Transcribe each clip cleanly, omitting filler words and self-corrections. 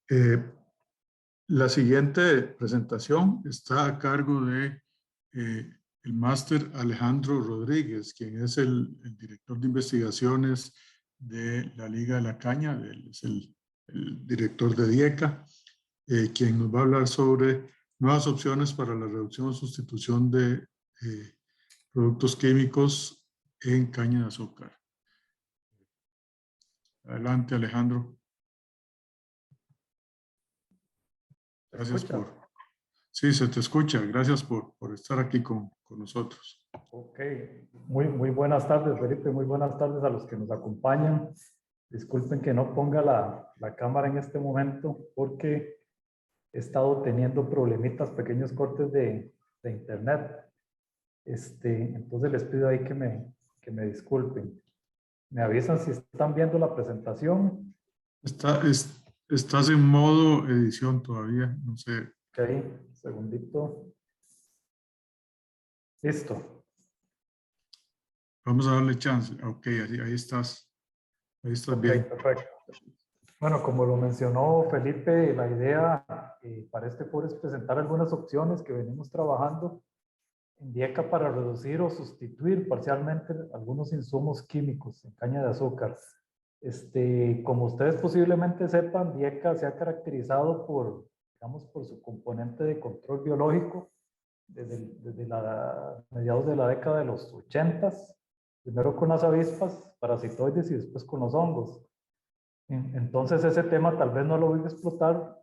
Eh, la siguiente presentación está a cargo de el máster Alejandro Rodríguez, quien es el director de investigaciones de la Liga de la Caña, es el director de DIECA, quien nos va a hablar sobre nuevas opciones para la reducción o sustitución de productos químicos en caña de azúcar. Adelante, Alejandro. Gracias por... Sí, se te escucha. Gracias por estar aquí con nosotros. Ok, muy buenas tardes, Felipe. Muy buenas tardes a los que nos acompañan. Disculpen que no ponga la cámara en este momento porque he estado teniendo problemitas, pequeños cortes de internet. Entonces les pido ahí que me disculpen. Me avisan si están viendo la presentación. Estás en modo edición todavía, no sé. Ok, segundito. Listo. Vamos a darle chance. Ok, ahí estás. Ahí estás Ok, bien. perfecto. Bueno, como lo mencionó Felipe, la idea para este foro es presentar algunas opciones que venimos trabajando en DIECA para reducir o sustituir parcialmente algunos insumos químicos en caña de azúcar. Como ustedes posiblemente sepan, DIECA se ha caracterizado por, digamos, por su componente de control biológico desde mediados de la década de los 80s, primero con las avispas, parasitoides y después con los hongos. Entonces ese tema tal vez no lo voy a explotar,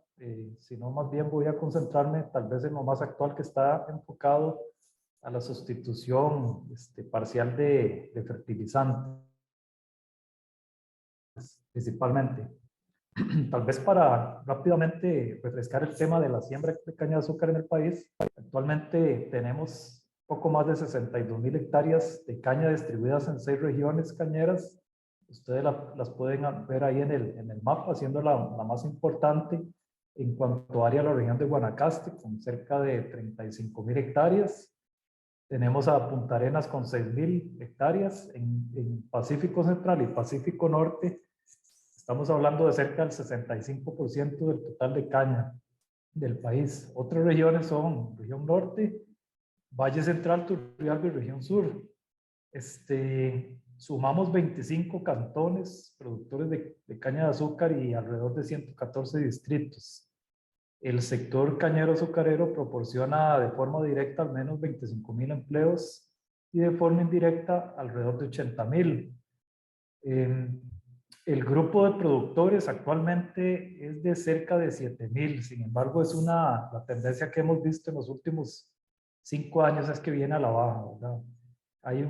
sino más bien voy a concentrarme tal vez en lo más actual que está enfocado a la sustitución parcial de fertilizantes, principalmente. Tal vez para rápidamente refrescar el tema de la siembra de caña de azúcar en el país, actualmente tenemos poco más de 62,000 hectáreas de caña distribuidas en 6 regiones cañeras. Ustedes las pueden ver ahí en el mapa, siendo la más importante en cuanto a área la región de Guanacaste, con cerca de 35,000 hectáreas. Tenemos a Punta Arenas con 6,000 hectáreas. En Pacífico Central y Pacífico Norte estamos hablando de cerca del 65% del total de caña del país. Otras regiones son región norte, Valle Central, Turrialba y región sur. Sumamos 25 cantones productores de caña de azúcar y alrededor de 114 distritos. El sector cañero azucarero proporciona de forma directa al menos 25,000 empleos y de forma indirecta alrededor de 80,000. El grupo de productores actualmente es de cerca de 7,000. Sin embargo, la tendencia que hemos visto en los últimos 5 años es que viene a la baja, ¿verdad? Hay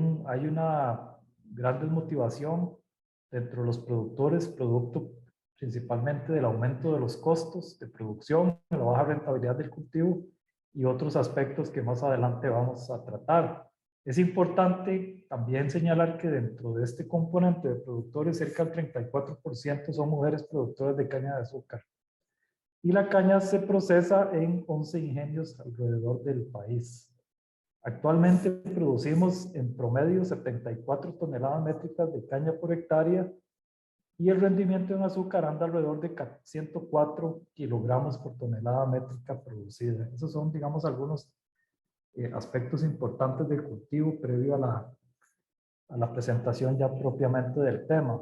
una gran desmotivación dentro de los productores, producto principalmente del aumento de los costos de producción, la baja rentabilidad del cultivo y otros aspectos que más adelante vamos a tratar. Es importante también señalar que dentro de este componente de productores, cerca del 34% son mujeres productoras de caña de azúcar. Y la caña se procesa en 11 ingenios alrededor del país. Actualmente producimos en promedio 74 toneladas métricas de caña por hectárea y el rendimiento en azúcar anda alrededor de 104 kilogramos por tonelada métrica producida. Esos son, digamos, algunos aspectos importantes del cultivo previo a la presentación ya propiamente del tema.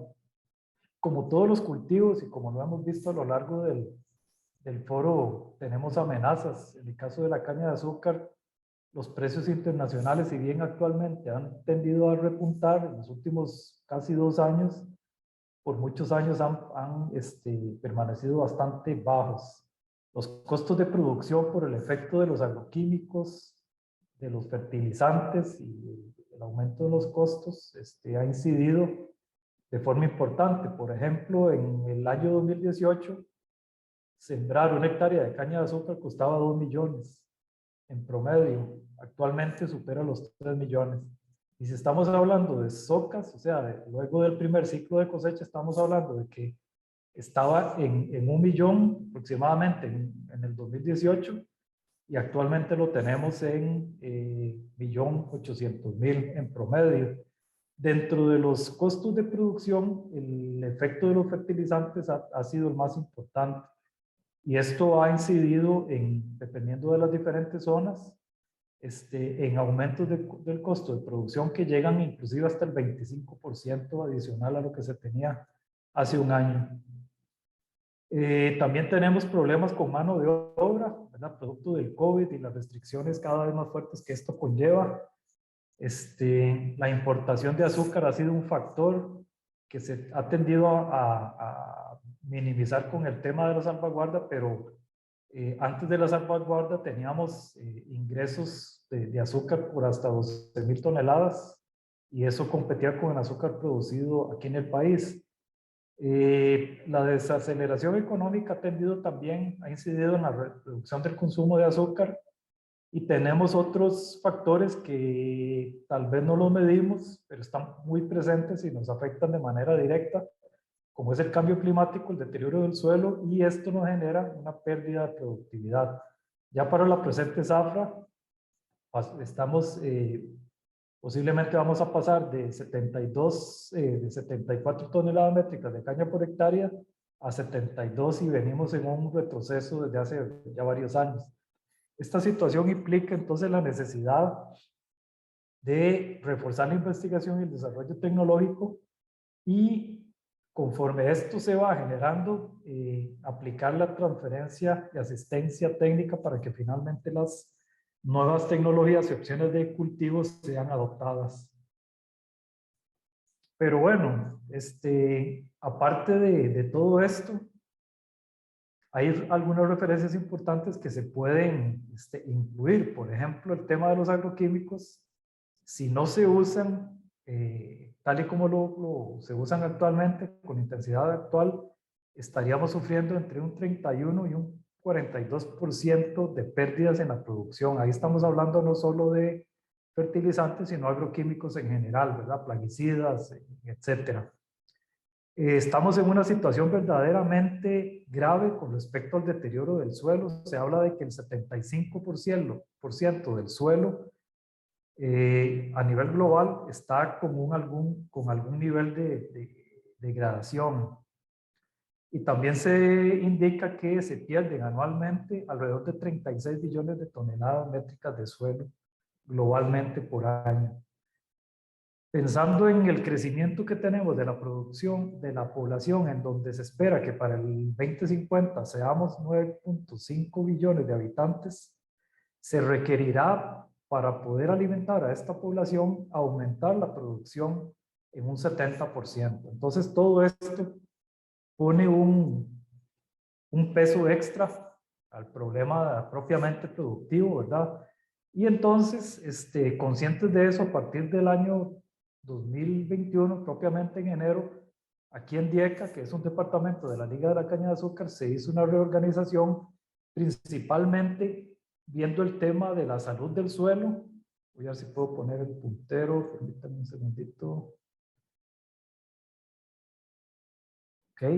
Como todos los cultivos y como lo hemos visto a lo largo del foro, tenemos amenazas. En el caso de la caña de azúcar, los precios internacionales, si bien actualmente han tendido a repuntar en los últimos casi 2 años, por muchos años han permanecido bastante bajos. Los costos de producción por el efecto de los agroquímicos, de los fertilizantes y el aumento de los costos ha incidido de forma importante. Por ejemplo, en el año 2018, sembrar una hectárea de caña de azúcar costaba 2 millones en promedio. Actualmente supera los 3 millones. Y si estamos hablando de socas, o sea, luego del primer ciclo de cosecha, estamos hablando de que estaba en 1 millón aproximadamente en el 2018 y actualmente lo tenemos en 1.800.000 en promedio. Dentro de los costos de producción, el efecto de los fertilizantes ha sido el más importante. Y esto ha incidido dependiendo de las diferentes zonas, en aumentos del costo de producción que llegan inclusive hasta el 25% adicional a lo que se tenía hace un año. También tenemos problemas con mano de obra, ¿verdad? Producto del COVID y las restricciones cada vez más fuertes que esto conlleva. La importación de azúcar ha sido un factor que se ha tendido a minimizar con el tema de la salvaguarda, pero antes de la salvaguarda teníamos ingresos de azúcar por hasta 12.000 toneladas y eso competía con el azúcar producido aquí en el país. La desaceleración económica ha tendido también, ha incidido en la reducción del consumo de azúcar y tenemos otros factores que tal vez no los medimos, pero están muy presentes y nos afectan de manera directa, como es el cambio climático, el deterioro del suelo, y esto nos genera una pérdida de productividad. Ya para la presente zafra, estamos, posiblemente vamos a pasar de 74 toneladas métricas de caña por hectárea a 72 y venimos en un retroceso desde hace ya varios años. Esta situación implica entonces la necesidad de reforzar la investigación y el desarrollo tecnológico y conforme esto se va generando, aplicar la transferencia y asistencia técnica para que finalmente las nuevas tecnologías y opciones de cultivos sean adoptadas. Pero bueno, aparte de todo esto, hay algunas referencias importantes que se pueden incluir. Por ejemplo, el tema de los agroquímicos, si no se usan tal y como se usan actualmente, con intensidad actual, estaríamos sufriendo entre un 31 y un 42% de pérdidas en la producción. Ahí estamos hablando no solo de fertilizantes, sino agroquímicos en general, ¿verdad? Plaguicidas, etcétera. Estamos en una situación verdaderamente grave con respecto al deterioro del suelo. Se habla de que el 75% del suelo a nivel global está con algún nivel de degradación. Y también se indica que se pierden anualmente alrededor de 36 billones de toneladas métricas de suelo globalmente por año. Pensando en el crecimiento que tenemos de la producción de la población, en donde se espera que para el 2050 seamos 9.5 billones de habitantes, se requerirá para poder alimentar a esta población aumentar la producción en un 70%. Entonces todo esto pone un peso extra al problema propiamente productivo, ¿verdad? Y entonces, conscientes de eso, a partir del año 2021, propiamente en enero, aquí en Dieca, que es un departamento de la Liga de la Caña de Azúcar, se hizo una reorganización principalmente viendo el tema de la salud del suelo. Voy a ver si puedo poner el puntero, permítanme un segundito. Ok,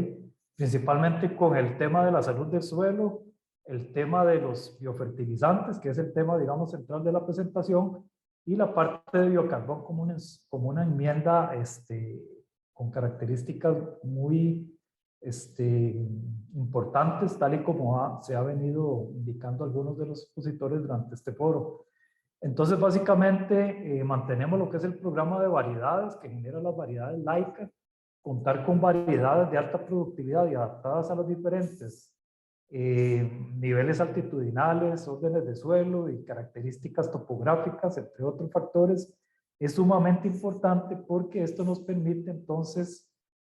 principalmente con el tema de la salud del suelo, el tema de los biofertilizantes, que es el tema, digamos, central de la presentación, y la parte de biocarbón como una enmienda con características muy importantes, tal y como se ha venido indicando algunos de los expositores durante este foro. Entonces, básicamente, mantenemos lo que es el programa de variedades que genera las variedades laicas, contar con variedades de alta productividad y adaptadas a los diferentes niveles altitudinales, órdenes de suelo y características topográficas, entre otros factores, es sumamente importante porque esto nos permite entonces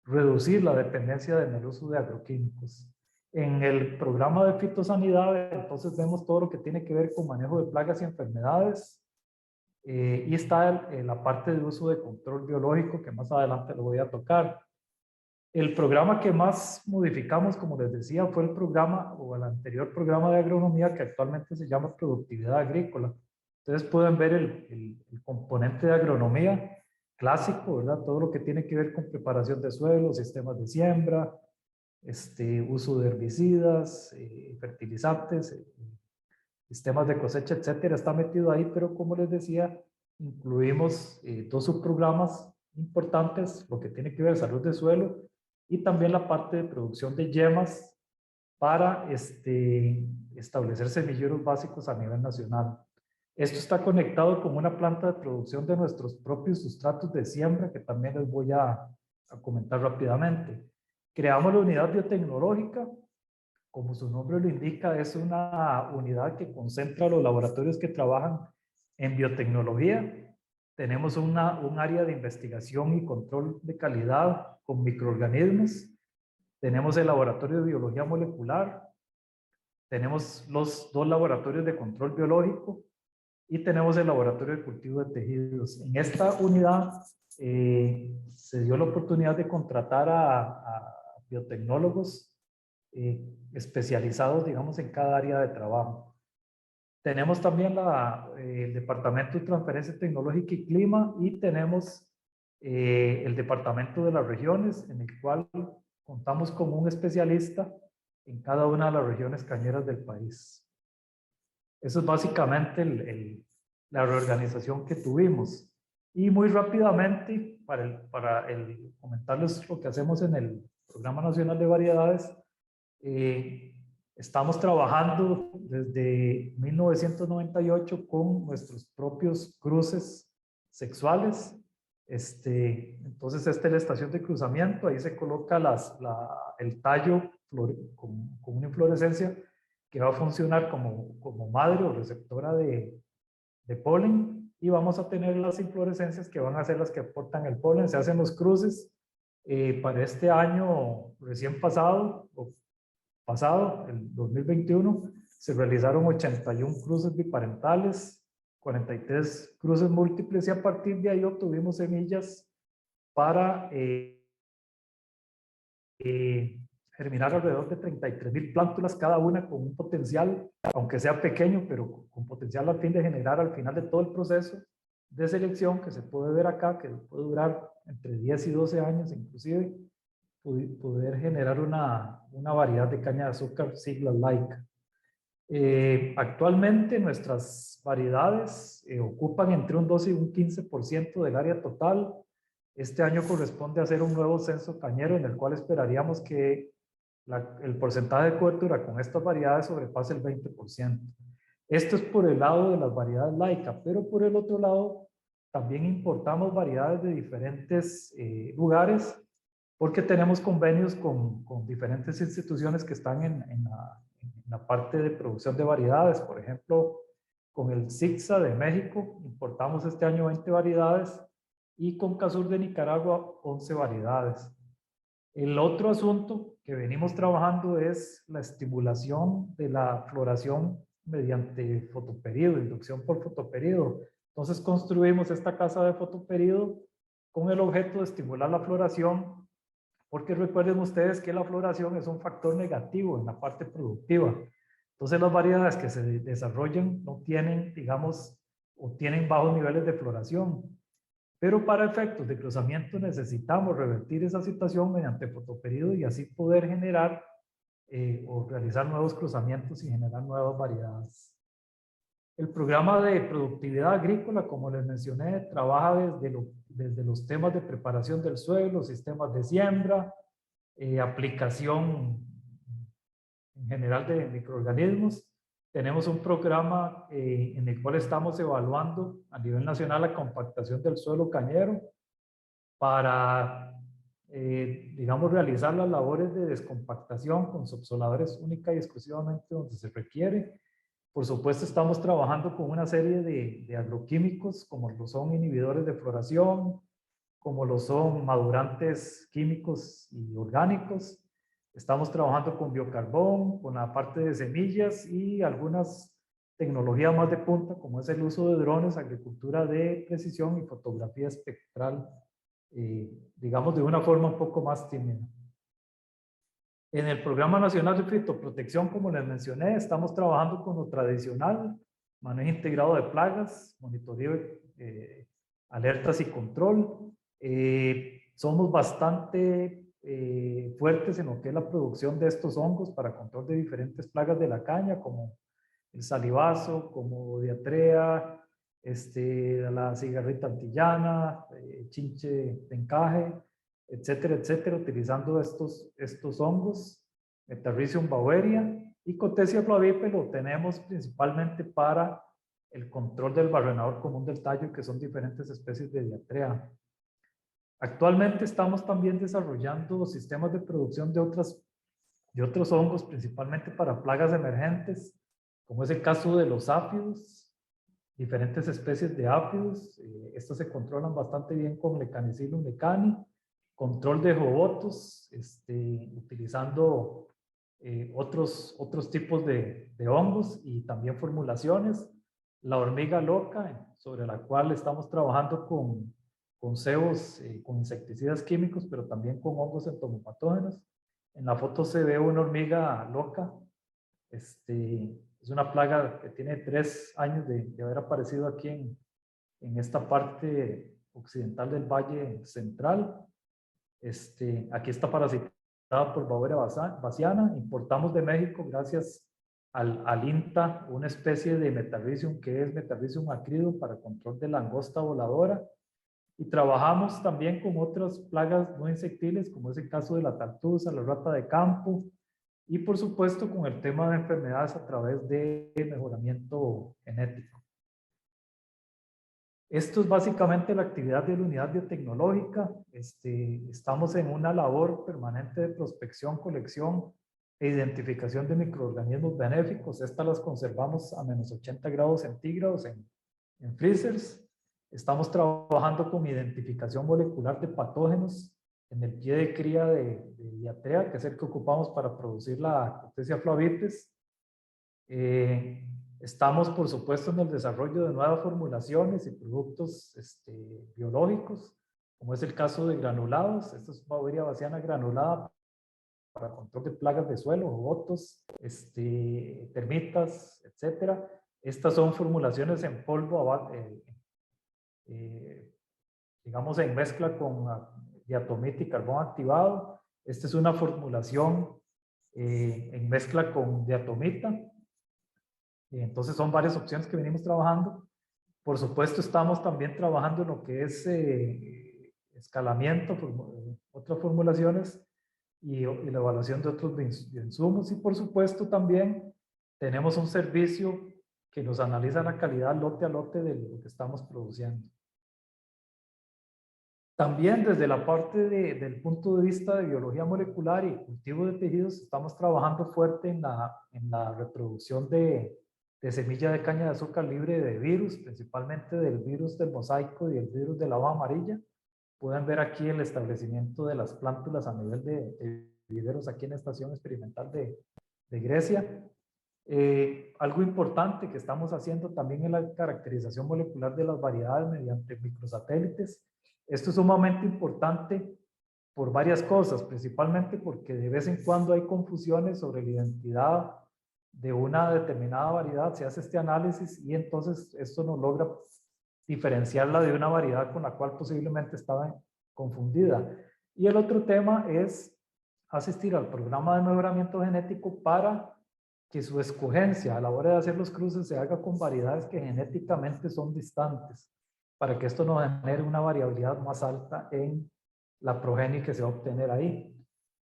reducir la dependencia del uso de agroquímicos. En el programa de fitosanidad, entonces vemos todo lo que tiene que ver con manejo de plagas y enfermedades, y está la parte de uso de control biológico que más adelante lo voy a tocar. El programa que más modificamos, como les decía, fue el programa o el anterior programa de agronomía que actualmente se llama productividad agrícola. Ustedes pueden ver el componente de agronomía clásico, ¿verdad? Todo lo que tiene que ver con preparación de suelo, sistemas de siembra, uso de herbicidas, fertilizantes, sistemas de cosecha, etcétera, está metido ahí, pero como les decía, incluimos dos subprogramas importantes, lo que tiene que ver salud de suelo y también la parte de producción de yemas para establecer semilleros básicos a nivel nacional. Esto está conectado con una planta de producción de nuestros propios sustratos de siembra, que también les voy a comentar rápidamente. Creamos la unidad biotecnológica. Como su nombre lo indica, es una unidad que concentra los laboratorios que trabajan en biotecnología. Tenemos un área de investigación y control de calidad con microorganismos. Tenemos el laboratorio de biología molecular. Tenemos los 2 laboratorios de control biológico y tenemos el laboratorio de cultivo de tejidos. En esta unidad se dio la oportunidad de contratar a biotecnólogos especializados, digamos, en cada área de trabajo. Tenemos también el Departamento de Transferencia Tecnológica y Clima, y tenemos el Departamento de las Regiones, en el cual contamos con un especialista en cada una de las regiones cañeras del país. Eso es básicamente la reorganización que tuvimos. Y muy rápidamente, para comentarles lo que hacemos en el Programa Nacional de Variedades, estamos trabajando desde 1998 con nuestros propios cruces sexuales. Entonces, esta es la estación de cruzamiento. Ahí se coloca el tallo con una inflorescencia que va a funcionar como madre o receptora de polen, y vamos a tener las inflorescencias que van a ser las que aportan el polen. Se hacen los cruces. Para este año recién pasado, el 2021, se realizaron 81 cruces biparentales, 43 cruces múltiples, y a partir de ahí obtuvimos semillas para germinar alrededor de 33,000 plántulas, cada una con un potencial, aunque sea pequeño, pero con potencial al fin de generar al final de todo el proceso de selección, que se puede ver acá, que puede durar entre 10 y 12 años inclusive, poder generar una variedad de caña de azúcar sigla laica. Actualmente nuestras variedades ocupan entre un 12 y un 15% del área total. Este año corresponde a hacer un nuevo censo cañero, en el cual esperaríamos que el porcentaje de cobertura con estas variedades sobrepase el 20%. Esto es por el lado de las variedades laicas, pero por el otro lado también importamos variedades de diferentes lugares, porque tenemos convenios con diferentes instituciones que están en la parte de producción de variedades. Por ejemplo, con el CICSA de México importamos este año 20 variedades, y con CASUR de Nicaragua 11 variedades. El otro asunto que venimos trabajando es la estimulación de la floración mediante fotoperíodo, inducción por fotoperíodo. Entonces construimos esta casa de fotoperíodo con el objeto de estimular la floración, porque recuerden ustedes que la floración es un factor negativo en la parte productiva. Entonces las variedades que se desarrollan no tienen, digamos, o tienen bajos niveles de floración. Pero para efectos de cruzamiento necesitamos revertir esa situación mediante fotoperíodo, y así poder generar o realizar nuevos cruzamientos y generar nuevas variedades. El programa de productividad agrícola, como les mencioné, trabaja desde los temas de preparación del suelo, sistemas de siembra, aplicación en general de microorganismos. Tenemos un programa en el cual estamos evaluando a nivel nacional la compactación del suelo cañero para, digamos, realizar las labores de descompactación con subsoladores única y exclusivamente donde se requiere. Por supuesto, estamos trabajando con una serie de agroquímicos, como lo son inhibidores de floración, como lo son madurantes químicos y orgánicos. Estamos trabajando con biocarbón, con la parte de semillas y algunas tecnologías más de punta, como es el uso de drones, agricultura de precisión y fotografía espectral, digamos, de una forma un poco más tímida. En el Programa Nacional de Fitoprotección, como les mencioné, estamos trabajando con lo tradicional: manejo integrado de plagas, monitoreo, alertas y control. Somos bastante fuertes en lo que es la producción de estos hongos para control de diferentes plagas de la caña, como el salivazo, como diatrea, la cigarrita antillana, chinche de encaje, etcétera, etcétera, utilizando estos hongos. Metarrhizium baueria, y Cotesia flavipe lo tenemos principalmente para el control del barrenador común del tallo, que son diferentes especies de diatrea. Actualmente estamos también desarrollando sistemas de producción de otros hongos, principalmente para plagas emergentes, como es el caso de los áfidos, diferentes especies de áfidos. Estos se controlan bastante bien con Lecanicillum lecani, control de jobotos, utilizando otros tipos de hongos y también formulaciones. La hormiga loca, sobre la cual estamos trabajando con cebos, con insecticidas químicos, pero también con hongos entomopatógenos. En la foto se ve una hormiga loca. Es una plaga que tiene 3 años de haber aparecido aquí en esta parte occidental del Valle Central. Aquí está parasitada por Baueria bassiana. Importamos de México gracias al INTA una especie de Metarrhizium que es Metarrhizium acridum para control de langosta voladora. Y trabajamos también con otras plagas no insectiles, como es el caso de la tartusa, la rata de campo, y por supuesto con el tema de enfermedades a través de mejoramiento genético. Esto es básicamente la actividad de la unidad biotecnológica. Estamos en una labor permanente de prospección, colección e identificación de microorganismos benéficos. Estas las conservamos a menos 80 grados centígrados en freezers. Estamos trabajando con identificación molecular de patógenos en el pie de cría de diatrea, que es el que ocupamos para producir la Cotesia flavipes. Estamos, por supuesto, en el desarrollo de nuevas formulaciones y productos biológicos, como es el caso de granulados. Esto es Baueria bassiana granulada para control de plagas de suelo, jobotos, termitas, etc. Estas son formulaciones en polvo, digamos en mezcla con diatomita y carbón activado. Esta es una formulación en mezcla con diatomita. Entonces son varias opciones que venimos trabajando. Por supuesto estamos también trabajando en lo que es escalamiento, otras formulaciones y la evaluación de otros insumos. Y por supuesto también tenemos un servicio que nos analiza la calidad lote a lote de lo que estamos produciendo. También desde la parte del punto de vista de biología molecular y cultivo de tejidos, estamos trabajando fuerte en la reproducción de semilla de caña de azúcar libre de virus, principalmente del virus del mosaico y el virus de la hoja amarilla. Pueden ver aquí el establecimiento de las plántulas a nivel de viveros aquí en la estación experimental de Grecia. Algo importante que estamos haciendo también es la caracterización molecular de las variedades mediante microsatélites. Esto es sumamente importante por varias cosas, principalmente porque de vez en cuando hay confusiones sobre la identidad de una determinada variedad. Se hace este análisis y entonces esto nos logra diferenciarla de una variedad con la cual posiblemente estaba confundida. Y el otro tema es asistir al programa de mejoramiento genético para que su escogencia a la hora de hacer los cruces se haga con variedades que genéticamente son distantes, para que esto nos genere una variabilidad más alta en la progenie que se va a obtener ahí.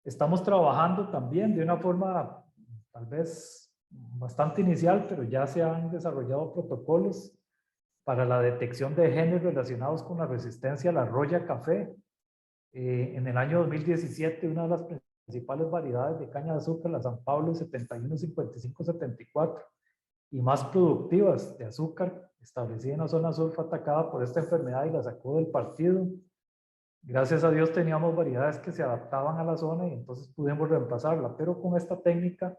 Estamos trabajando también de una forma tal vez bastante inicial, pero ya se han desarrollado protocolos para la detección de genes relacionados con la resistencia a la roya café. En el año 2017, una de las principales variedades de caña de azúcar, la San Pablo 715574, y más productivas de azúcar, establecida en la zona sur, fue atacada por esta enfermedad y la sacó del partido. Gracias a Dios teníamos variedades que se adaptaban a la zona y entonces pudimos reemplazarla, pero con esta técnica,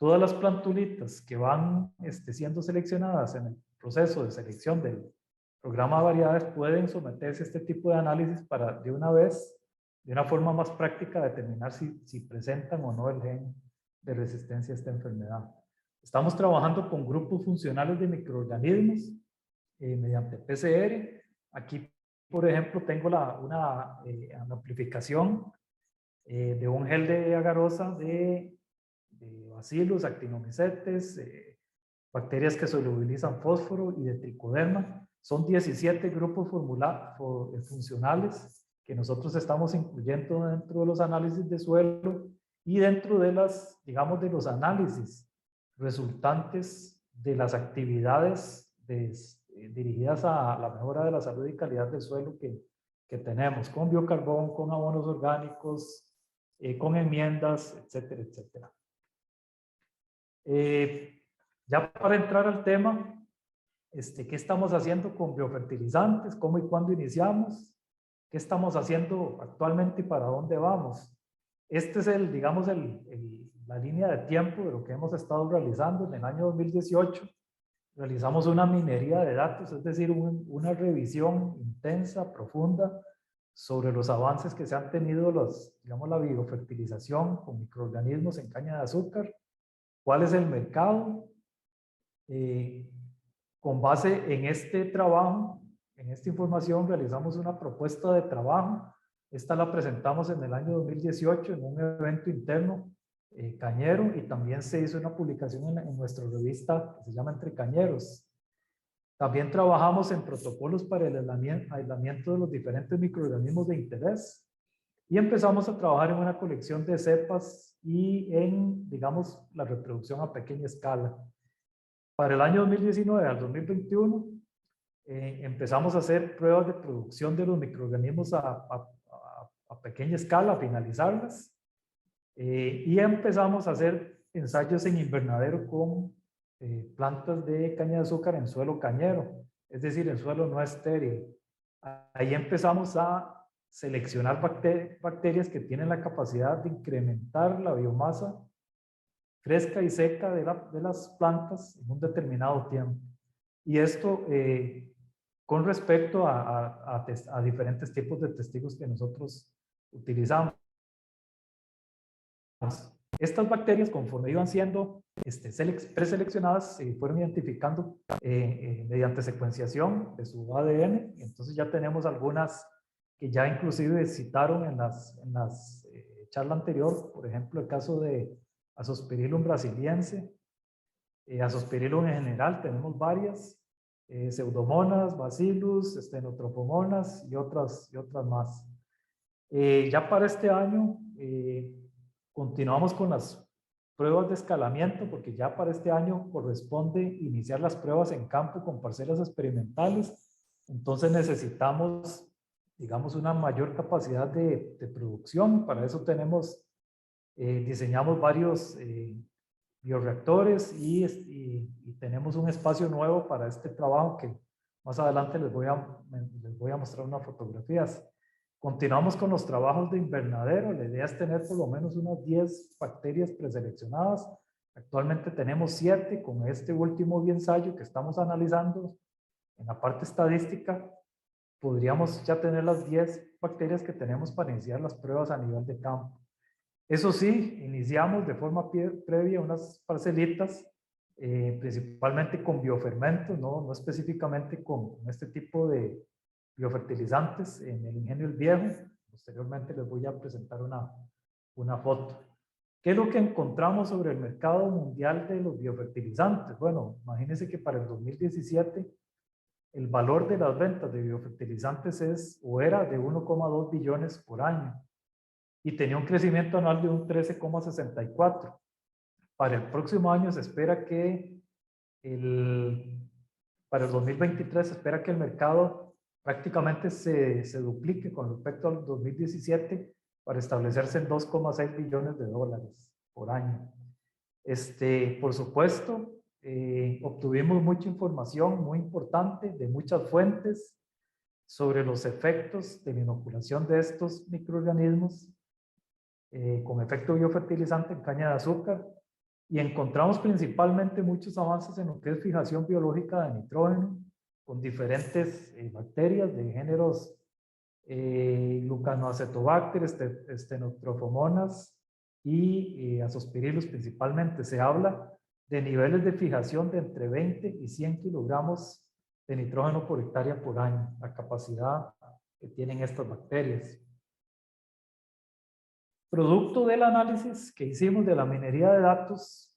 todas las plantulitas que van siendo seleccionadas en el proceso de selección del programa de variedades pueden someterse a este tipo de análisis para de una vez, de una forma más práctica, determinar si presentan o no el gen de resistencia a esta enfermedad. Estamos trabajando con grupos funcionales de microorganismos mediante PCR. Aquí, por ejemplo, tengo una amplificación de un gel de agarosa de bacillus, actinomycetes, bacterias que solubilizan fósforo y de tricoderma. Son 17 grupos funcionales que nosotros estamos incluyendo dentro de los análisis de suelo y dentro de las, digamos, de los análisis resultantes de las actividades dirigidas a la mejora de la salud y calidad del suelo que tenemos, con biocarbón, con abonos orgánicos, con enmiendas, etcétera, etcétera. Ya para entrar al tema, ¿qué estamos haciendo con biofertilizantes? ¿Cómo y cuándo iniciamos? ¿Qué estamos haciendo actualmente y para dónde vamos? Este es digamos, la línea de tiempo de lo que hemos estado realizando. En el año 2018 realizamos una minería de datos, es decir, una revisión intensa, profunda, sobre los avances que se han tenido, digamos, la biofertilización con microorganismos en caña de azúcar, cuál es el mercado. Con base en este trabajo, en esta información, realizamos una propuesta de trabajo. Esta la presentamos en el año 2018 en un evento interno cañero, y también se hizo una publicación en nuestra revista que se llama Entre Cañeros. También trabajamos en protocolos para el aislamiento de los diferentes microorganismos de interés, y empezamos a trabajar en una colección de cepas y en, digamos, la reproducción a pequeña escala. Para el año 2019 al 2021 empezamos a hacer pruebas de producción de los microorganismos a pequeña escala, a finalizarlas, y empezamos a hacer ensayos en invernadero con plantas de caña de azúcar en suelo cañero, es decir, en suelo no estéril. Ahí empezamos a seleccionar bacterias que tienen la capacidad de incrementar la biomasa fresca y seca de las plantas en un determinado tiempo. Y esto con respecto a diferentes tipos de testigos que nosotros utilizamos. Estas bacterias, conforme iban siendo preseleccionadas, se fueron identificando mediante secuenciación de su ADN. Entonces ya tenemos algunas que ya inclusive citaron en las charla anterior, por ejemplo el caso de Azospirillum brasiliense, Azospirillum en general, tenemos varias, Pseudomonas, Bacillus, Stenotrophomonas y otras más. Ya para este año continuamos con las pruebas de escalamiento, porque ya para este año corresponde iniciar las pruebas en campo con parcelas experimentales. Entonces necesitamos, digamos, una mayor capacidad de producción. Para eso diseñamos varios bioreactores y tenemos un espacio nuevo para este trabajo que más adelante les voy a mostrar unas fotografías. Continuamos con los trabajos de invernadero. La idea es tener por lo menos unas 10 bacterias preseleccionadas. Actualmente tenemos 7 con este último ensayo que estamos analizando. En la parte estadística podríamos ya tener las 10 bacterias que tenemos para iniciar las pruebas a nivel de campo. Eso sí, iniciamos de forma previa unas parcelitas, principalmente con biofermentos, no específicamente con este tipo de biofertilizantes en el Ingenio El Viejo. Posteriormente les voy a presentar una foto. ¿Qué es lo que encontramos sobre el mercado mundial de los biofertilizantes? Bueno, imagínense que para el 2017 el valor de las ventas de biofertilizantes era de 1,2 billones por año y tenía un crecimiento anual de un 13,64. Para el próximo año se espera que para el 2023 se espera que el mercado prácticamente se duplique con respecto al 2017 para establecerse en 2,6 billones de dólares por año. Por supuesto, obtuvimos mucha información muy importante de muchas fuentes sobre los efectos de la inoculación de estos microorganismos con efecto biofertilizante en caña de azúcar, y encontramos principalmente muchos avances en lo que es fijación biológica de nitrógeno con diferentes bacterias de géneros Lucanoacetobacter, Stenotrophomonas y Azospirillus principalmente. Se habla de niveles de fijación de entre 20 y 100 kilogramos de nitrógeno por hectárea por año, la capacidad que tienen estas bacterias. Producto del análisis que hicimos de la minería de datos,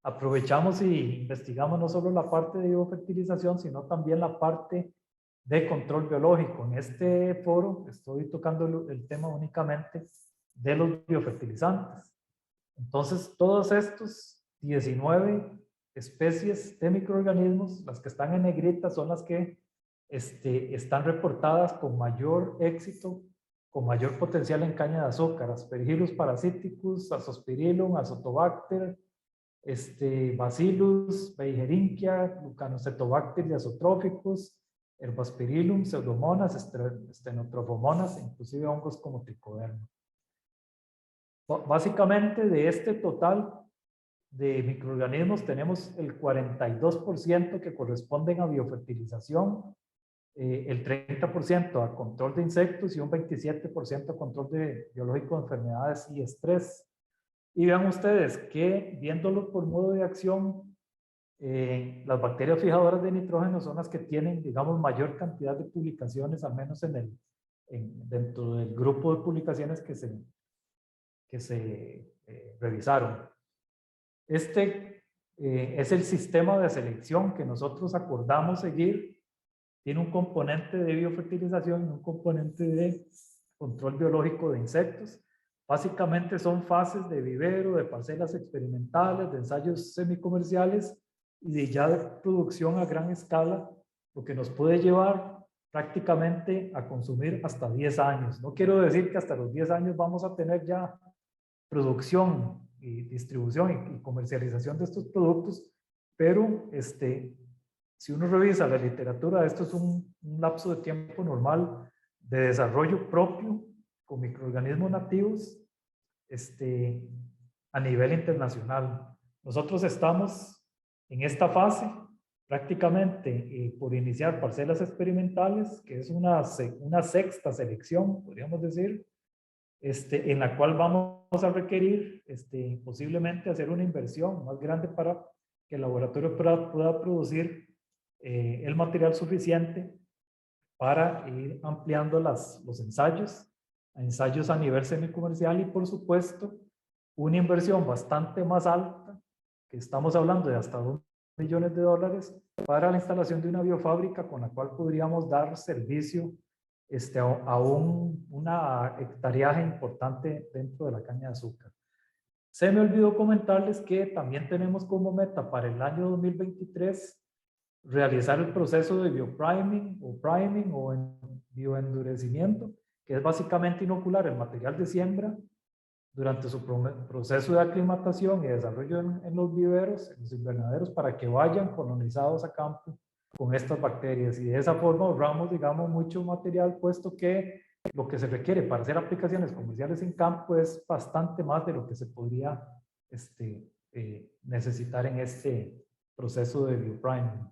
aprovechamos y investigamos no solo la parte de biofertilización, sino también la parte de control biológico. En este foro estoy tocando el tema únicamente de los biofertilizantes. Entonces, todos estos 19 especies de microorganismos, las que están en negrita, son las que están reportadas con mayor éxito, con mayor potencial en caña de azúcar: Aspergillus parasiticus, Azospirillum, Azotobacter, Bacillus, Beijeringia, Glucanocetobacter y Azotrophicus, Herbaspirillum, Pseudomonas, Stenotrophomonas, inclusive hongos como Tricoderma. Básicamente, de este total de microorganismos tenemos el 42% que corresponden a biofertilización, el 30% a control de insectos y un 27% a control biológico de enfermedades y estrés. Y vean ustedes que, viéndolo por modo de acción, las bacterias fijadoras de nitrógeno son las que tienen, digamos, mayor cantidad de publicaciones, al menos dentro del grupo de publicaciones que se revisaron. Este es el sistema de selección que nosotros acordamos seguir. Tiene un componente de biofertilización y un componente de control biológico de insectos. Básicamente son fases de vivero, de parcelas experimentales, de ensayos semicomerciales y de ya de producción a gran escala, lo que nos puede llevar prácticamente a consumir hasta 10 años. No quiero decir que hasta los 10 años vamos a tener ya producción y distribución y comercialización de estos productos, pero si uno revisa la literatura, esto es un lapso de tiempo normal de desarrollo propio con microorganismos nativos a nivel internacional. Nosotros estamos en esta fase prácticamente por iniciar parcelas experimentales, que es una sexta selección, podríamos decir, en la cual vamos a requerir posiblemente hacer una inversión más grande para que el laboratorio pueda producir el material suficiente para ir ampliando los ensayos a nivel semicomercial y, por supuesto, una inversión bastante más alta, que estamos hablando de hasta $2 millones, para la instalación de una biofábrica con la cual podríamos dar servicio a una hectareaje importante dentro de la caña de azúcar. Se me olvidó comentarles que también tenemos como meta para el año 2023 realizar el proceso de biopriming o bioendurecimiento, que es básicamente inocular el material de siembra durante su proceso de aclimatación y desarrollo en los viveros, en los invernaderos, para que vayan colonizados a campo con estas bacterias, y de esa forma ahorramos, digamos, mucho material, puesto que lo que se requiere para hacer aplicaciones comerciales en campo es bastante más de lo que se podría necesitar en este proceso de biopriming.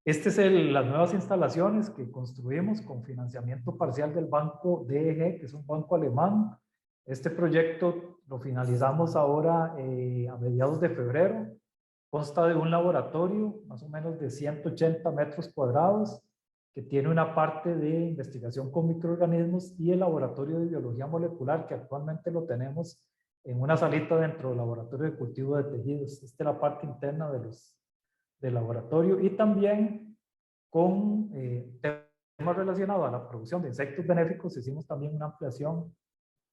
Estas son las nuevas instalaciones que construimos con financiamiento parcial del banco DEG, que es un banco alemán. Este proyecto lo finalizamos ahora a mediados de febrero. Consta de un laboratorio más o menos de 180 metros cuadrados, que tiene una parte de investigación con microorganismos y el laboratorio de biología molecular, que actualmente lo tenemos en una salita dentro del laboratorio de cultivo de tejidos. Esta es la parte interna del laboratorio, y también con temas relacionados a la producción de insectos benéficos hicimos también una ampliación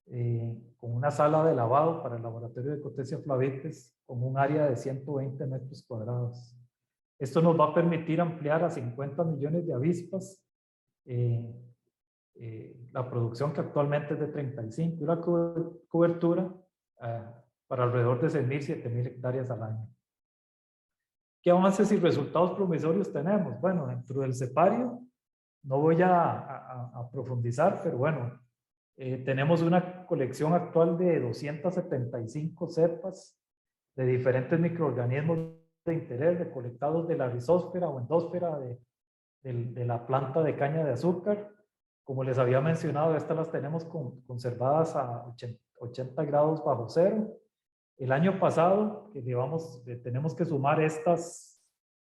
con una sala de lavado para el laboratorio de Cortesia flavites con un área de 120 metros cuadrados. Esto nos va a permitir ampliar a 50 millones de avispas la producción, que actualmente es de 35, y la cobertura para alrededor de 6.000, 7.000 hectáreas al año. ¿Qué avances y resultados promisorios tenemos? Bueno, dentro del cepario, no voy a profundizar, pero bueno, tenemos una colección actual de 275 cepas de diferentes microorganismos de interés recolectados de la rizósfera o endósfera de la planta de caña de azúcar. Como les había mencionado, estas las tenemos conservadas a 80 grados bajo cero. El año pasado, tenemos que sumar estas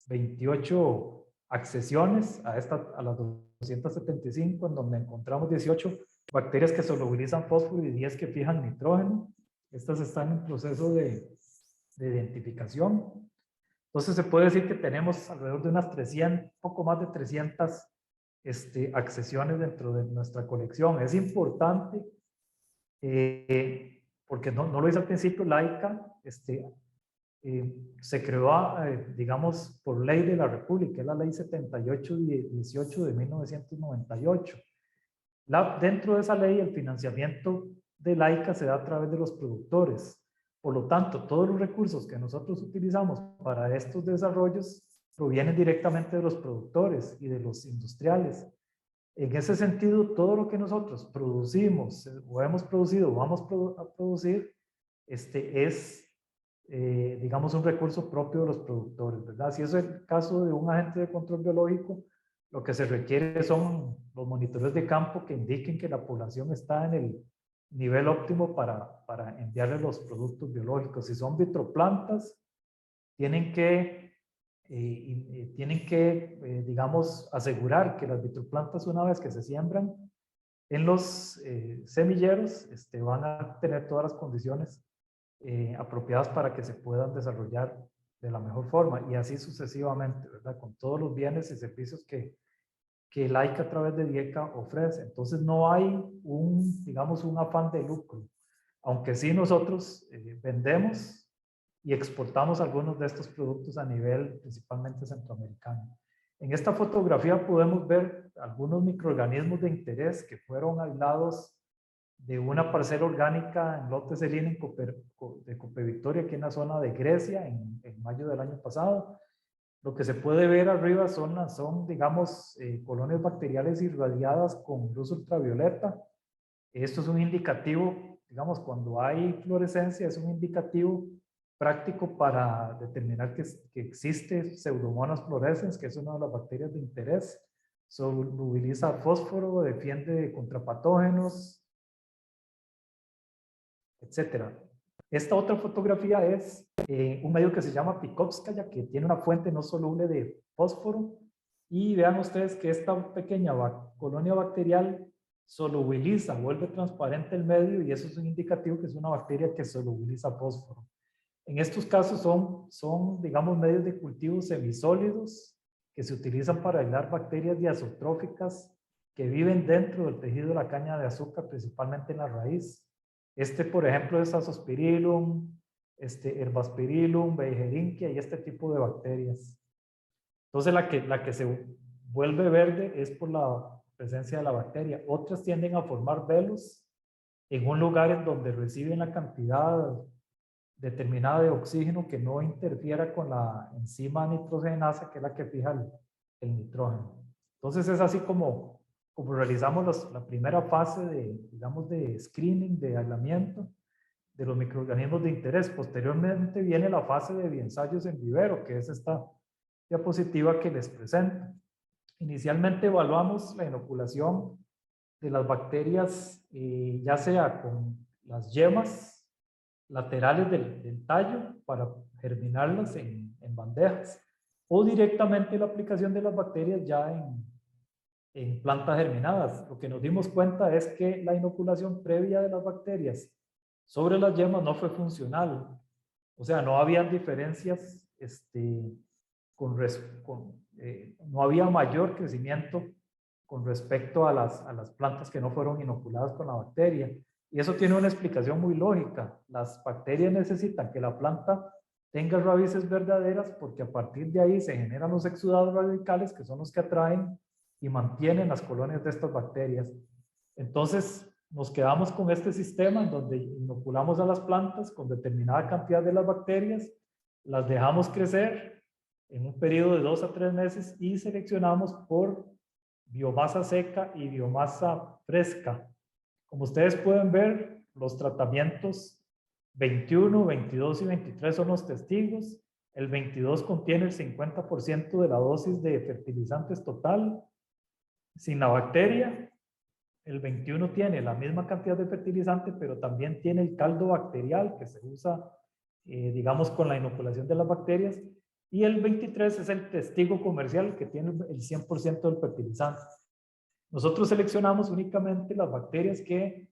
28 accesiones a las 275, en donde encontramos 18 bacterias que solubilizan fósforo y 10 que fijan nitrógeno. Estas están en proceso de identificación. Entonces se puede decir que tenemos alrededor de unas 300, poco más de 300 accesiones dentro de nuestra colección. Es importante porque no lo hice al principio, Laica se creó, digamos, por ley de la República, es la ley 7818 de 1998. Dentro de esa ley, el financiamiento de Laica se da a través de los productores. Por lo tanto, todos los recursos que nosotros utilizamos para estos desarrollos provienen directamente de los productores y de los industriales. En ese sentido, todo lo que nosotros producimos o hemos producido o vamos a producir es, digamos, un recurso propio de los productores, ¿verdad? Si es el caso de un agente de control biológico, lo que se requiere son los monitores de campo que indiquen que la población está en el nivel óptimo para enviarle los productos biológicos. Si son vitroplantas, tienen que, digamos, asegurar que las vitroplantas, una vez que se siembran en los semilleros, van a tener todas las condiciones apropiadas para que se puedan desarrollar de la mejor forma, y así sucesivamente, ¿verdad? Con todos los bienes y servicios que Laica a través de DIECA ofrece. Entonces no hay digamos, un afán de lucro, aunque sí nosotros vendemos y exportamos algunos de estos productos a nivel principalmente centroamericano. En esta fotografía podemos ver algunos microorganismos de interés que fueron aislados de una parcela orgánica en lote Selina de Copevictoria, aquí en la zona de Grecia, en mayo del año pasado. Lo que se puede ver arriba son digamos, colonias bacteriales irradiadas con luz ultravioleta. Esto es un indicativo, digamos, cuando hay fluorescencia, es un indicativo práctico para determinar que existe Pseudomonas fluorescens, que es una de las bacterias de interés. Solubiliza fósforo, defiende contra patógenos, etcétera. Esta otra fotografía es un medio que se llama Pikovskaya, que tiene una fuente no soluble de fósforo, y vean ustedes que esta pequeña colonia bacterial solubiliza, vuelve transparente el medio, y eso es un indicativo que es una bacteria que solubiliza fósforo. En estos casos son digamos, medios de cultivo semisólidos que se utilizan para aislar bacterias diazotróficas que viven dentro del tejido de la caña de azúcar, principalmente en la raíz. Por ejemplo, es Azospirillum, Herbaspirillum, Beijeringia y este tipo de bacterias. Entonces, la que se vuelve verde es por la presencia de la bacteria. Otras tienden a formar velos en un lugar en donde reciben la cantidad determinada de oxígeno que no interfiera con la enzima nitrogenasa, que es la que fija el nitrógeno. Entonces, es así como realizamos la primera fase digamos, de screening, de aislamiento de los microorganismos de interés. Posteriormente viene la fase de biensayos en vivero, que es esta diapositiva que les presento. Inicialmente evaluamos la inoculación de las bacterias, ya sea con las yemas laterales del tallo para germinarlas en bandejas, o directamente la aplicación de las bacterias ya en plantas germinadas. Lo que nos dimos cuenta es que la inoculación previa de las bacterias sobre las yemas no fue funcional. O sea, no había diferencias, no había mayor crecimiento con respecto a las plantas que no fueron inoculadas con la bacteria. Y eso tiene una explicación muy lógica. Las bacterias necesitan que la planta tenga raíces verdaderas, porque a partir de ahí se generan los exudados radicales, que son los que atraen y mantienen las colonias de estas bacterias. Entonces, nos quedamos con este sistema en donde inoculamos a las plantas con determinada cantidad de las bacterias, las dejamos crecer en un periodo de 2 a 3 meses y seleccionamos por biomasa seca y biomasa fresca. Como ustedes pueden ver, los tratamientos 21, 22 y 23 son los testigos. El 22 contiene el 50% de la dosis de fertilizantes total sin la bacteria. El 21 tiene la misma cantidad de fertilizante, pero también tiene el caldo bacterial que se usa, digamos, con la inoculación de las bacterias. Y el 23 es el testigo comercial que tiene el 100% del fertilizante. Nosotros seleccionamos únicamente las bacterias que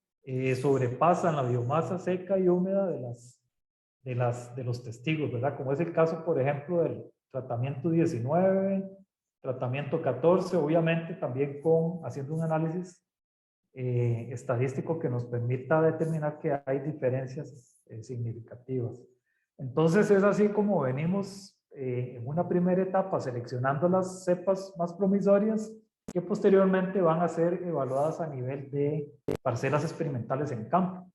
sobrepasan la biomasa seca y húmeda de los testigos, ¿verdad? Como es el caso, por ejemplo, del tratamiento 19, tratamiento 14, obviamente también haciendo un análisis estadístico que nos permita determinar que hay diferencias significativas. Entonces es así como venimos en una primera etapa seleccionando las cepas más promisorias que posteriormente van a ser evaluadas a nivel de parcelas experimentales en campo.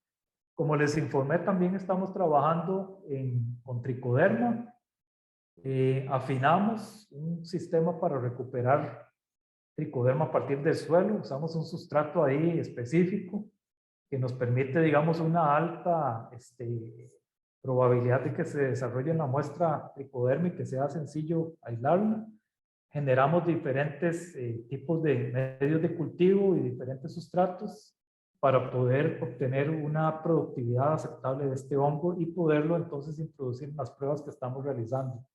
Como les informé, también estamos trabajando con tricoderma. Afinamos un sistema para recuperar tricoderma a partir del suelo. Usamos un sustrato ahí específico que nos permite, digamos, una alta probabilidad de que se desarrolle una muestra tricoderma y que sea sencillo aislarla. Generamos diferentes tipos de medios de cultivo y diferentes sustratos para poder obtener una productividad aceptable de este hongo y poderlo entonces introducir en las pruebas que estamos realizando.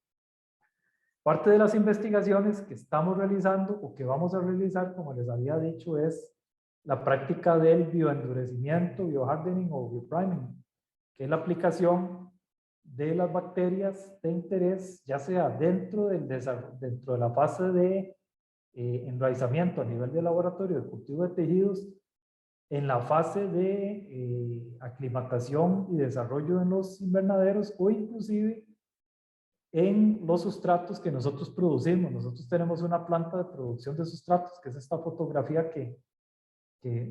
Parte de las investigaciones que estamos realizando o que vamos a realizar, como les había dicho, es la práctica del bioendurecimiento, biohardening o biopriming, que es la aplicación de las bacterias de interés, ya sea dentro de la fase de enraizamiento a nivel de laboratorio de cultivo de tejidos, en la fase de aclimatación y desarrollo en los invernaderos o inclusive en los sustratos que nosotros producimos. Nosotros tenemos una planta de producción de sustratos, que es esta fotografía que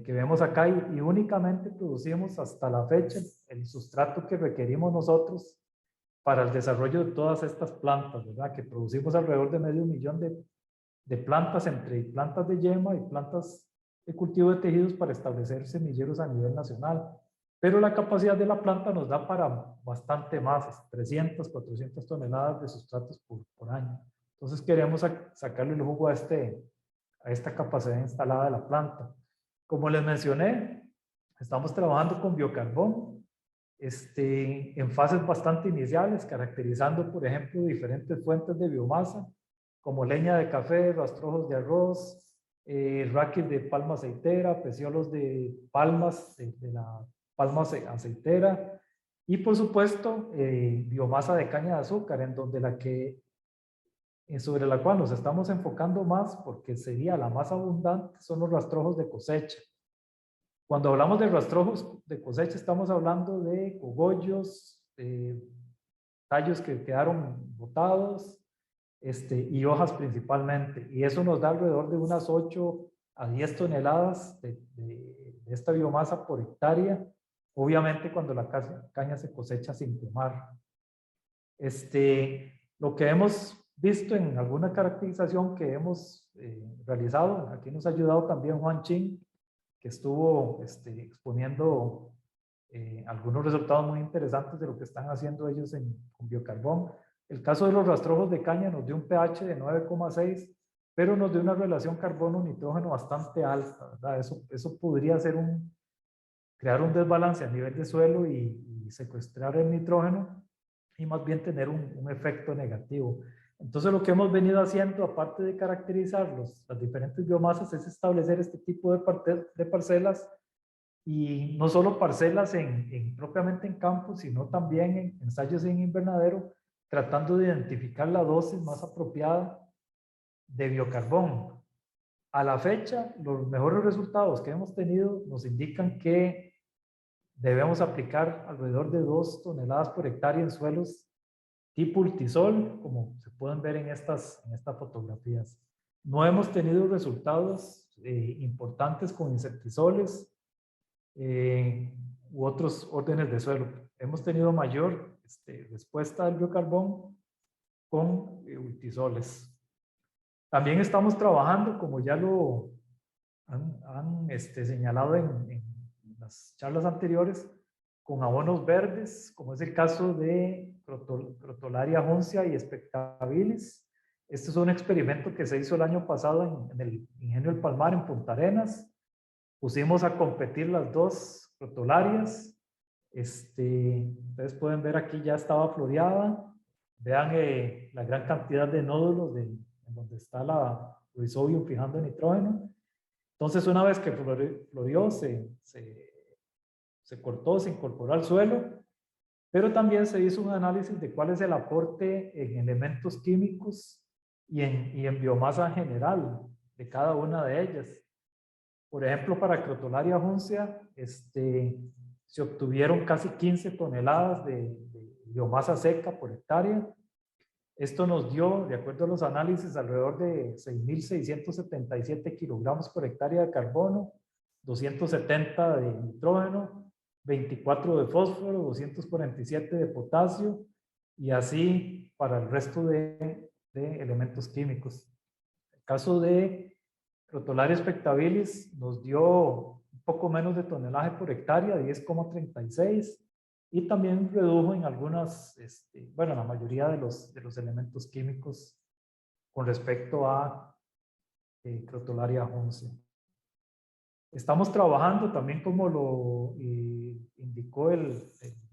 vemos acá, y únicamente producimos hasta la fecha el sustrato que requerimos nosotros para el desarrollo de todas estas plantas, ¿verdad? Que producimos alrededor de 500,000 de plantas, entre plantas de yema y plantas de cultivo de tejidos para establecer semilleros a nivel nacional. Pero la capacidad de la planta nos da para bastante más, 300, 400 toneladas de sustratos por año. Entonces queremos sacarle el jugo a esta capacidad instalada de la planta. Como les mencioné, estamos trabajando con biocarbón en fases bastante iniciales, caracterizando, por ejemplo, diferentes fuentes de biomasa, como leña de café, rastrojos de arroz, raquis de palma aceitera, peciolos de palmas, de la palma aceitera, y por supuesto, biomasa de caña de azúcar, en donde sobre la cual nos estamos enfocando más, porque sería la más abundante, son los rastrojos de cosecha. Cuando hablamos de rastrojos de cosecha, estamos hablando de cogollos, tallos que quedaron botados, y hojas principalmente. Y eso nos da alrededor de unas 8 a 10 toneladas de esta biomasa por hectárea, obviamente cuando la caña se cosecha sin quemar. Lo que hemos visto en alguna caracterización que hemos realizado, aquí nos ha ayudado también Juan Chin, que estuvo exponiendo algunos resultados muy interesantes de lo que están haciendo ellos con biocarbón. El caso de los rastrojos de caña nos dio un pH de 9,6, pero nos dio una relación carbono-nitrógeno bastante alta, ¿verdad? Eso podría crear un desbalance a nivel de suelo y secuestrar el nitrógeno y más bien tener un efecto negativo. Entonces lo que hemos venido haciendo, aparte de caracterizar las diferentes biomasas, es establecer este tipo de parcelas, y no solo parcelas propiamente en campo, sino también en ensayos en invernadero, tratando de identificar la dosis más apropiada de biocarbón. A la fecha, los mejores resultados que hemos tenido nos indican que debemos aplicar alrededor de 2 toneladas por hectárea en suelos tipo ultisol, como se pueden ver en estas fotografías. No hemos tenido resultados importantes con insectisoles u otros órdenes de suelo. Hemos tenido mayor respuesta del biocarbón con ultisoles. También estamos trabajando, como ya lo han señalado en las charlas anteriores, con abonos verdes, como es el caso de Crotolaria juncia y Spectabilis. Este es un experimento que se hizo el año pasado en el Ingenio del Palmar, en Punta Arenas. Pusimos a competir las dos crotolarias. Ustedes pueden ver aquí ya estaba floreada. Vean la gran cantidad de nódulos en donde está la Rhizobium fijando nitrógeno. Entonces, una vez que floreó, se cortó, se incorporó al suelo, pero también se hizo un análisis de cuál es el aporte en elementos químicos y en biomasa general de cada una de ellas. Por ejemplo, para Crotolaria juncea, se obtuvieron casi 15 toneladas de biomasa seca por hectárea. Esto nos dio, de acuerdo a los análisis, alrededor de 6.677 kilogramos por hectárea de carbono, 270 de nitrógeno, 24 de fósforo, 247 de potasio y así para el resto de elementos químicos. El caso de Crotolaria spectabilis nos dio un poco menos de tonelaje por hectárea, 10,36, y también redujo en algunas, bueno, la mayoría de los elementos químicos con respecto a Crotolaria juncea. Estamos trabajando también, como lo indicó el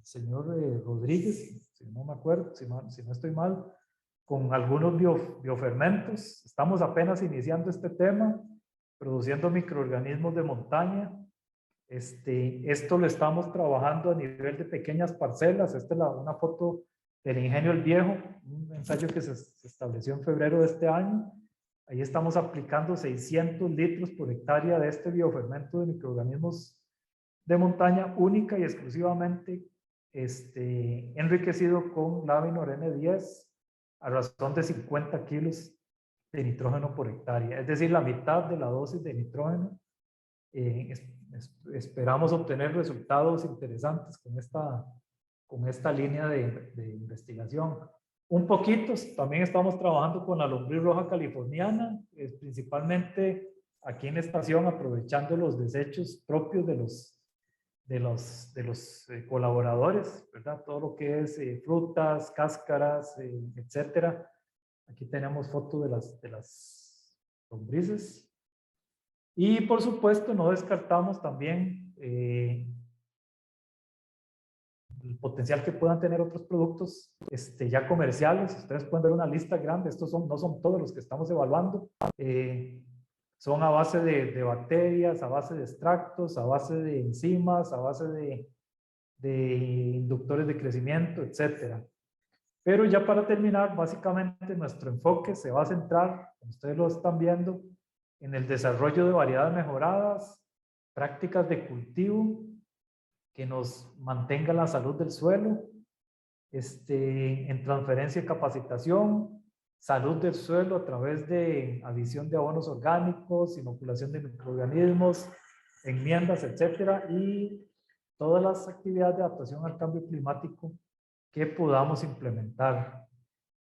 señor Rodríguez, si no me acuerdo, si no estoy mal, con algunos biofermentos. Estamos apenas iniciando este tema, produciendo microorganismos de montaña. Esto lo estamos trabajando a nivel de pequeñas parcelas. Esta es una foto del Ingenio El Viejo, un ensayo que se estableció en febrero de este año. Ahí estamos aplicando 600 litros por hectárea de este biofermento de microorganismos de montaña, única y exclusivamente enriquecido con Lavinor N10 a razón de 50 kilos de nitrógeno por hectárea, es decir, la mitad de la dosis de nitrógeno. Esperamos obtener resultados interesantes con esta línea de investigación. Un poquito, también estamos trabajando con la lombriz roja californiana, principalmente aquí en la estación, aprovechando los desechos propios de los colaboradores, ¿verdad? Todo lo que es frutas, cáscaras, etcétera. Aquí tenemos fotos de las lombrices. Y por supuesto, no descartamos también el potencial que puedan tener otros productos ya comerciales. Ustedes pueden ver una lista grande. Estos no son todos los que estamos evaluando. Son a base de bacterias, a base de extractos, a base de enzimas, a base de inductores de crecimiento, etc. Pero ya para terminar, básicamente nuestro enfoque se va a centrar, como ustedes lo están viendo, en el desarrollo de variedades mejoradas, prácticas de cultivo que nos mantengan la salud del suelo, en transferencia y capacitación, salud del suelo a través de adición de abonos orgánicos, inoculación de microorganismos, enmiendas, etcétera, y todas las actividades de adaptación al cambio climático que podamos implementar.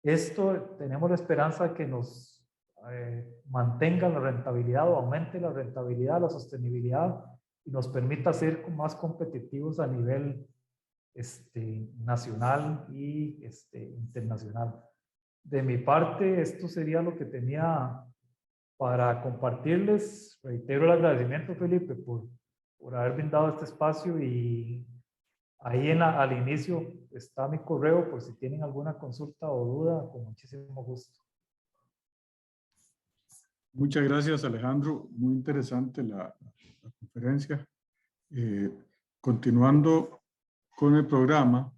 Esto tenemos la esperanza de que nos mantenga la rentabilidad o aumente la rentabilidad, la sostenibilidad y nos permita ser más competitivos a nivel nacional y internacional. De mi parte, esto sería lo que tenía para compartirles. Reitero el agradecimiento, Felipe, por haber brindado este espacio, y ahí al inicio está mi correo por si tienen alguna consulta o duda, con muchísimo gusto. Muchas gracias, Alejandro. Muy interesante la conferencia. Continuando con el programa,